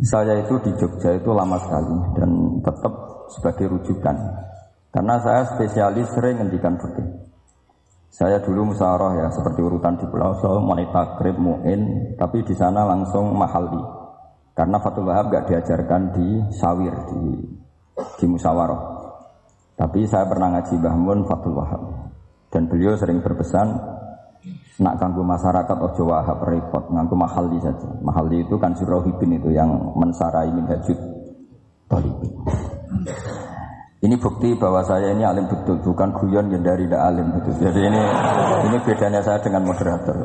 Saya itu di Jogja itu lama sekali dan tetap sebagai rujukan. Karena saya spesialis sering ngendikan fikih. Saya dulu musyawarah ya seperti urutan di Pulau So, mulai takrib, mu'in, tapi di sana langsung mahalli. Karena Fathul Wahab gak diajarkan di sawir, di musyawarah. Tapi saya pernah ngaji Mbah Mun Fathul Wahab. Dan beliau sering berpesan, nak kanggo masyarakat ojo wahab repot, nganggo mahalli saja. Mahalli itu kan Surahibin itu yang mensarai minhajud talibin. Ini bukti bahwa saya ini alim betul, bukan guyon yang dari tidak alim betul. Jadi ini bedanya saya dengan moderator.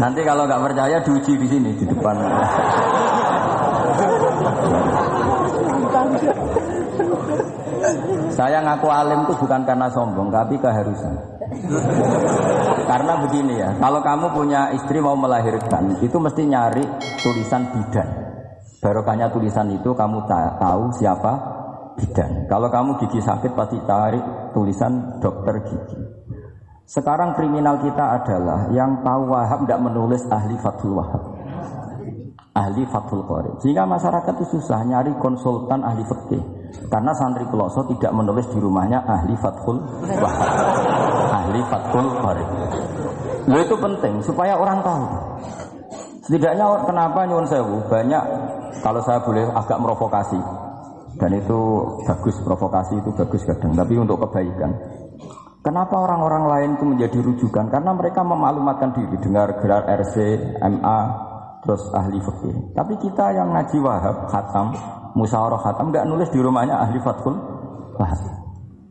Nanti kalau nggak percaya diuji di sini di depan. Saya ngaku alim itu bukan karena sombong, tapi keharusan. Karena begini ya, kalau kamu punya istri mau melahirkan, itu mesti nyari tulisan bidan. Barokahnya tulisan itu kamu tahu siapa bidan. Kalau kamu gigi sakit pasti cari tulisan dokter gigi. Sekarang kriminal kita adalah yang tahu Wahab tidak menulis ahli Fathul Wahab, ahli Fathul Qorib. Sehingga masyarakat itu susah nyari konsultan ahli fikih. Karena santri Peloso tidak menulis di rumahnya ahli Fathul Wahab, ahli Fathul Qorib. Itu penting supaya orang tahu. Setidaknya kenapa nyuwun sewu banyak, kalau saya boleh agak merovokasi, dan itu bagus, provokasi itu bagus kadang, tapi untuk kebaikan. Kenapa orang-orang lain itu menjadi rujukan? Karena mereka memaklumatkan diri, dengar gelar RC, MA, terus ahli fikih. Tapi kita yang ngaji Wahab, khatam, musyawarah khatam, nggak nulis di rumahnya ahli Fathul Wahab.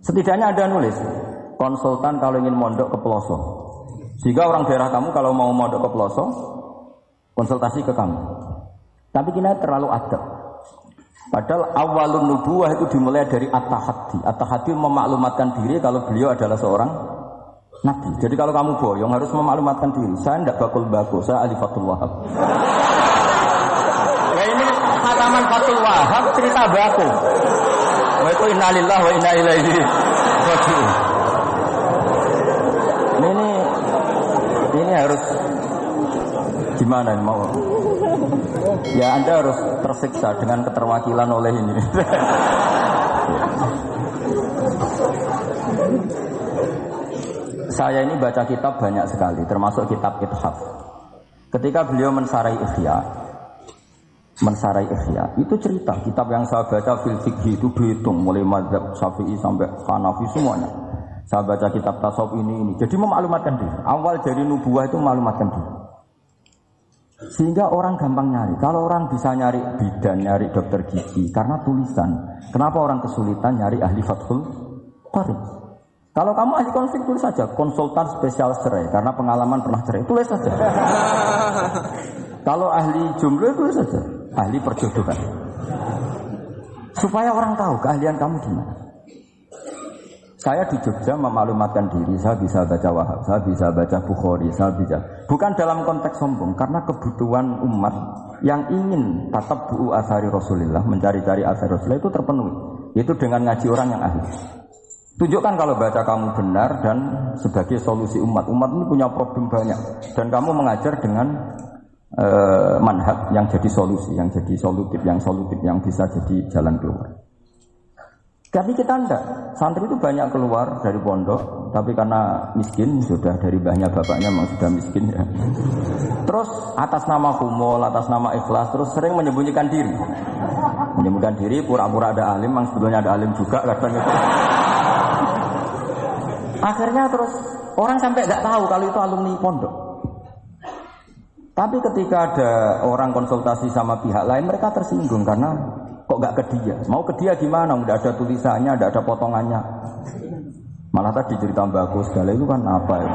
Setidaknya ada nulis konsultan kalau ingin mondok ke Peloso. Sehingga orang daerah kamu kalau mau mondok ke Peloso, konsultasi ke kamu. Tapi kita terlalu adab. Padahal awalun nubuwah itu dimulai dari at-tahaddi. At-tahaddi memaklumatkan diri kalau beliau adalah seorang nabi. Jadi kalau kamu boyong harus memaklumatkan diri. Saya tidak bakul-bakul, saya ahli Fathul Wahab. Ya ini khataman Fathul Wahab cerita baku. Wa itu innalillahi wa inna ilaihi raji'un. Ini harus gimana mau? Ya Anda harus tersiksa dengan keterwakilan oleh ini. Saya ini baca kitab banyak sekali, termasuk kitab Ithaf. Ketika beliau mensarai Ihya, itu cerita kitab yang saya baca fil fikih itu dihitung mulai mazhab Syafi'i sampai Hanafi semuanya. Saya baca kitab tasawuf ini. Jadi memaklumatkan diri. Awal dari nubuwah itu memaklumatkan diri. Sehingga orang gampang nyari. Kalau orang bisa nyari bidan, nyari dokter gigi karena tulisan. Kenapa orang kesulitan nyari ahli Fathul Qorib? Kalau kamu ahli konflik tulis saja konsultan spesial cerai karena pengalaman pernah cerai, tulis saja. Kalau ahli jomblo tulis saja ahli perjodohan. Supaya orang tahu keahlian kamu di mana. Saya di Jogja memaklumatkan diri, saya bisa baca Wahab, saya bisa baca Bukhari, saya bisa. Bukan dalam konteks sombong, karena kebutuhan umat yang ingin tatap bu'u asari Rasulullah, mencari-cari asari Rasulullah itu terpenuhi. Itu dengan ngaji orang yang ahli. Tunjukkan kalau baca kamu benar dan sebagai solusi umat. Umat ini punya problem banyak. Dan kamu mengajar dengan manhaj yang jadi solusi, yang jadi solutif, yang bisa jadi jalan keluar. Tapi kita enggak, santri itu banyak keluar dari pondok, tapi karena miskin, sudah dari mbahnya bapaknya memang sudah miskin ya. Terus atas nama humul, atas nama ikhlas, terus sering menyembunyikan diri. Menyembunyikan diri, pura-pura ada alim, memang sebetulnya ada alim juga kadang itu. Akhirnya terus orang sampai enggak tahu kalau itu alumni pondok. Tapi ketika ada orang konsultasi sama pihak lain, mereka tersinggung karena kok gak ke dia? Mau ke dia gimana? Udah ada tulisannya, udah ada potongannya. Malah tadi cerita bagus segala itu kan apa ya?